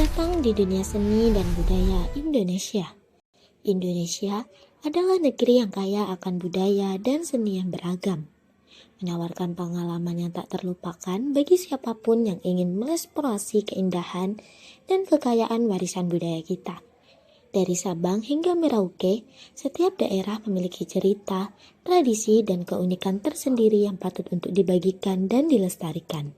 datang di dunia seni dan budaya Indonesia. Indonesia adalah negeri yang kaya akan budaya dan seni yang beragam, menawarkan pengalaman yang tak terlupakan bagi siapapun yang ingin mengeksplorasi keindahan dan kekayaan warisan budaya kita. Dari Sabang hingga Merauke, setiap daerah memiliki cerita, tradisi, dan keunikan tersendiri yang patut untuk dibagikan dan dilestarikan.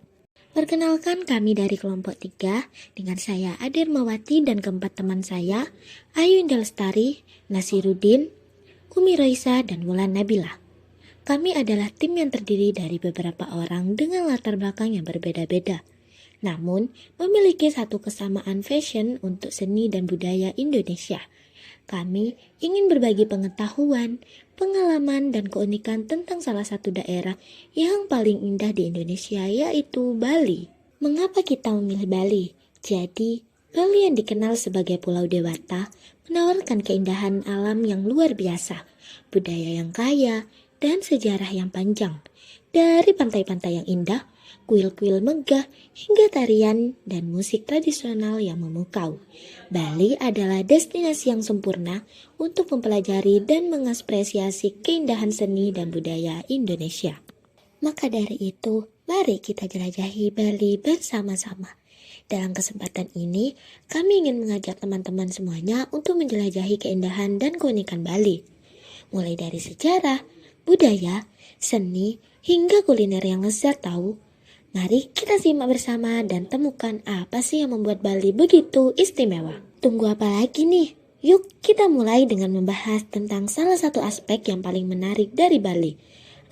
Perkenalkan, kami dari kelompok 3 dengan saya Adermawati dan keempat teman saya, Ayu Indah Lestari, Nasiruddin, Umi Raisa, dan Wulan Nabila. Kami adalah tim yang terdiri dari beberapa orang dengan latar belakang yang berbeda-beda, namun memiliki satu kesamaan fashion untuk seni dan budaya Indonesia. Kami ingin berbagi pengetahuan, pengalaman, dan keunikan tentang salah satu daerah yang paling indah di Indonesia, yaitu Bali. Mengapa kita memilih Bali? Jadi, Bali yang dikenal sebagai Pulau Dewata menawarkan keindahan alam yang luar biasa, budaya yang kaya, dan sejarah yang panjang. Dari pantai-pantai yang indah, kuil-kuil megah, hingga tarian dan musik tradisional yang memukau. Bali adalah destinasi yang sempurna untuk mempelajari dan mengapresiasi keindahan seni dan budaya Indonesia. Maka dari itu, mari kita jelajahi Bali bersama-sama. Dalam kesempatan ini, kami ingin mengajak teman-teman semuanya untuk menjelajahi keindahan dan keunikan Bali. Mulai dari sejarah, budaya, seni, hingga kuliner yang lezat tahu. Mari kita simak bersama dan temukan apa sih yang membuat Bali begitu istimewa. Tunggu apa lagi nih? Yuk kita mulai dengan membahas tentang salah satu aspek yang paling menarik dari Bali.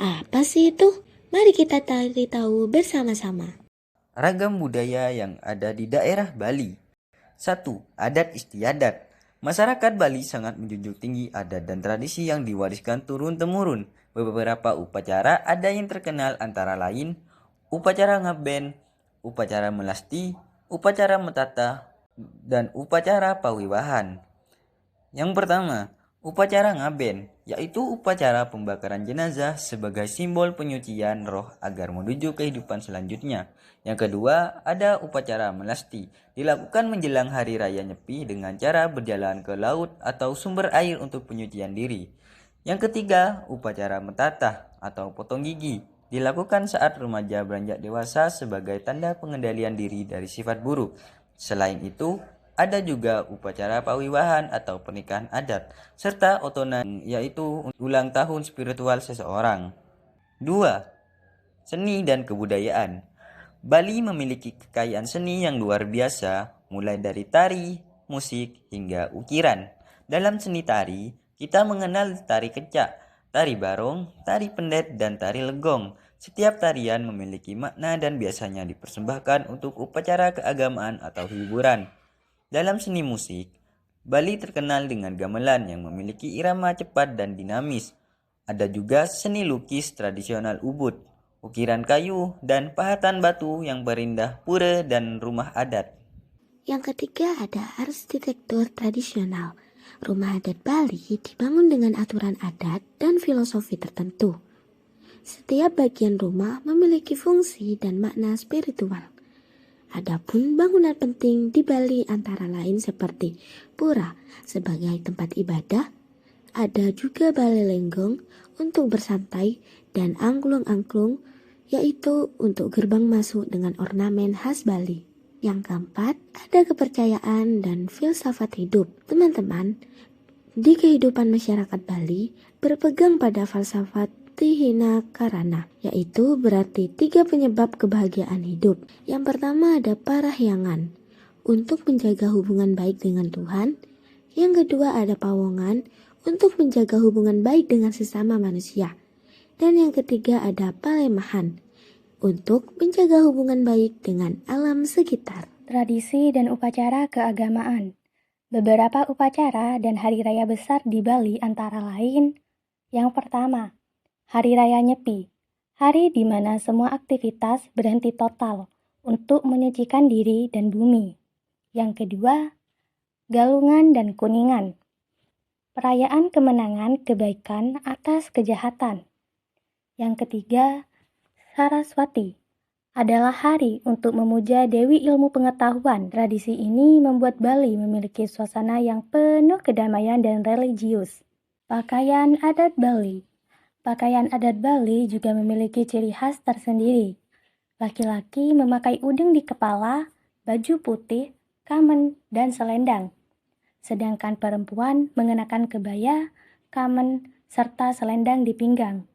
Apa sih itu? Mari kita cari tahu bersama-sama. Ragam budaya yang ada di daerah Bali. 1. Adat istiadat. Masyarakat Bali sangat menjunjung tinggi adat dan tradisi yang diwariskan turun-temurun. Beberapa upacara ada yang terkenal antara lain upacara ngaben, upacara melasti, upacara metata, dan upacara pawiwahan. Yang pertama, upacara ngaben, yaitu upacara pembakaran jenazah sebagai simbol penyucian roh agar menuju kehidupan selanjutnya. Yang kedua, ada upacara melasti, dilakukan menjelang hari raya Nyepi dengan cara berjalan ke laut atau sumber air untuk penyucian diri. Yang ketiga, upacara metatah atau potong gigi, dilakukan saat remaja beranjak dewasa sebagai tanda pengendalian diri dari sifat buruk. Selain itu, ada juga upacara pawiwahan atau pernikahan adat, serta otonan yaitu ulang tahun spiritual seseorang. 2. Seni dan kebudayaan. Bali memiliki kekayaan seni yang luar biasa, mulai dari tari, musik, hingga ukiran. Dalam seni tari, kita mengenal tari kecak, tari barong, tari pendet, dan tari legong. Setiap tarian memiliki makna dan biasanya dipersembahkan untuk upacara keagamaan atau hiburan. Dalam seni musik, Bali terkenal dengan gamelan yang memiliki irama cepat dan dinamis. Ada juga seni lukis tradisional Ubud, ukiran kayu, dan pahatan batu yang berindah pura dan rumah adat. Yang ketiga ada arsitektur tradisional. Rumah adat Bali dibangun dengan aturan adat dan filosofi tertentu. Setiap bagian rumah memiliki fungsi dan makna spiritual. Adapun bangunan penting di Bali antara lain seperti pura sebagai tempat ibadah, ada juga balai lenggong untuk bersantai dan angklung-angklung yaitu untuk gerbang masuk dengan ornamen khas Bali. Yang keempat, ada kepercayaan dan filsafat hidup. Teman-teman, di kehidupan masyarakat Bali berpegang pada falsafat Tihina Karana, yaitu berarti 3 penyebab kebahagiaan hidup. Yang pertama ada parahyangan, untuk menjaga hubungan baik dengan Tuhan. Yang kedua ada pawongan, untuk menjaga hubungan baik dengan sesama manusia. Dan yang ketiga ada palemahan, untuk menjaga hubungan baik dengan alam sekitar. Tradisi dan upacara keagamaan. Beberapa upacara dan hari raya besar di Bali antara lain, yang pertama, Hari Raya Nyepi, hari di mana semua aktivitas berhenti total untuk menyucikan diri dan bumi. Yang kedua, Galungan dan Kuningan, perayaan kemenangan kebaikan atas kejahatan. Yang ketiga, Saraswati, adalah hari untuk memuja Dewi Ilmu Pengetahuan. Tradisi ini membuat Bali memiliki suasana yang penuh kedamaian dan religius. Pakaian adat Bali. Pakaian adat Bali juga memiliki ciri khas tersendiri. Laki-laki memakai udeng di kepala, baju putih, kamen, dan selendang. Sedangkan perempuan mengenakan kebaya, kamen, serta selendang di pinggang.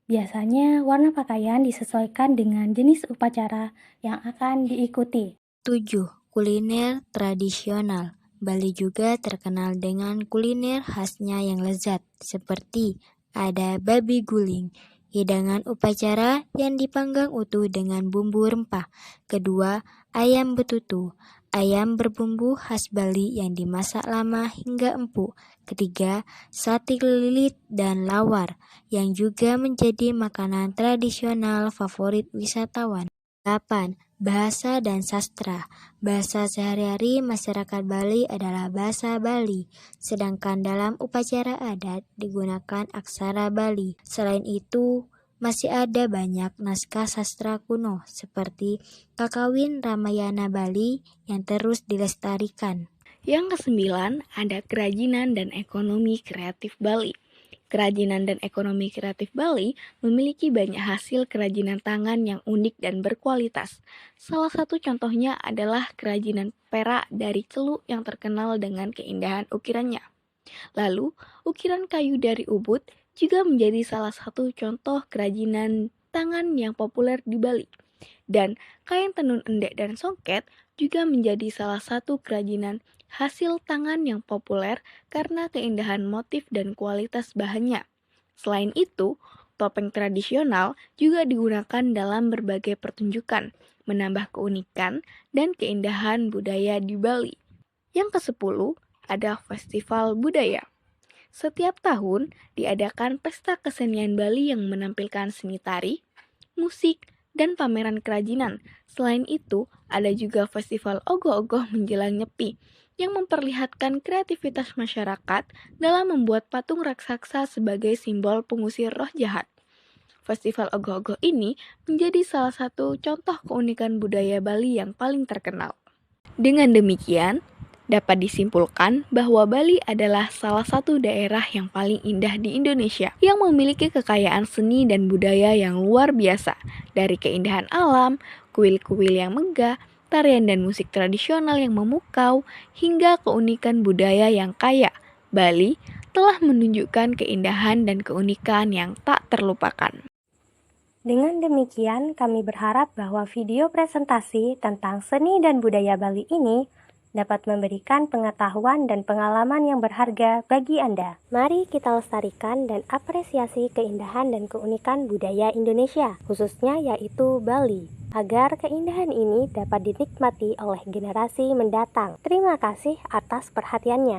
Biasanya warna pakaian disesuaikan dengan jenis upacara yang akan diikuti. 7. Kuliner tradisional. Bali juga terkenal dengan kuliner khasnya yang lezat, seperti ada babi guling, hidangan upacara yang dipanggang utuh dengan bumbu rempah. Kedua, ayam betutu, ayam berbumbu khas Bali yang dimasak lama hingga empuk. Ketiga, sate lilit dan lawar, yang juga menjadi makanan tradisional favorit wisatawan. 8. Bahasa dan sastra. Bahasa sehari-hari masyarakat Bali adalah bahasa Bali, sedangkan dalam upacara adat digunakan aksara Bali. Selain itu, masih ada banyak naskah sastra kuno seperti Kakawin Ramayana Bali yang terus dilestarikan. Yang kesembilan, ada kerajinan dan ekonomi kreatif Bali. Kerajinan dan ekonomi kreatif Bali memiliki banyak hasil kerajinan tangan yang unik dan berkualitas. Salah satu contohnya adalah kerajinan perak dari celuk yang terkenal dengan keindahan ukirannya. Lalu, ukiran kayu dari Ubud juga menjadi salah satu contoh kerajinan tangan yang populer di Bali. Dan kain tenun endek dan songket juga menjadi salah satu kerajinan hasil tangan yang populer karena keindahan motif dan kualitas bahannya. Selain itu, topeng tradisional juga digunakan dalam berbagai pertunjukan, menambah keunikan dan keindahan budaya di Bali. Yang ke-10, ada Festival Budaya. Setiap tahun diadakan pesta kesenian Bali yang menampilkan seni tari, musik, dan pameran kerajinan. Selain itu, ada juga festival ogoh-ogoh menjelang Nyepi yang memperlihatkan kreativitas masyarakat dalam membuat patung raksasa sebagai simbol pengusir roh jahat. Festival ogoh-ogoh ini menjadi salah satu contoh keunikan budaya Bali yang paling terkenal. Dengan demikian, dapat disimpulkan bahwa Bali adalah salah satu daerah yang paling indah di Indonesia yang memiliki kekayaan seni dan budaya yang luar biasa, dari keindahan alam, kuil-kuil yang megah, tarian dan musik tradisional yang memukau, hingga keunikan budaya yang kaya. Bali telah menunjukkan keindahan dan keunikan yang tak terlupakan. Dengan demikian, kami berharap bahwa video presentasi tentang seni dan budaya Bali ini dapat memberikan pengetahuan dan pengalaman yang berharga bagi Anda. Mari kita lestarikan dan apresiasi keindahan dan keunikan budaya Indonesia, khususnya yaitu Bali, agar keindahan ini dapat dinikmati oleh generasi mendatang. Terima kasih atas perhatiannya.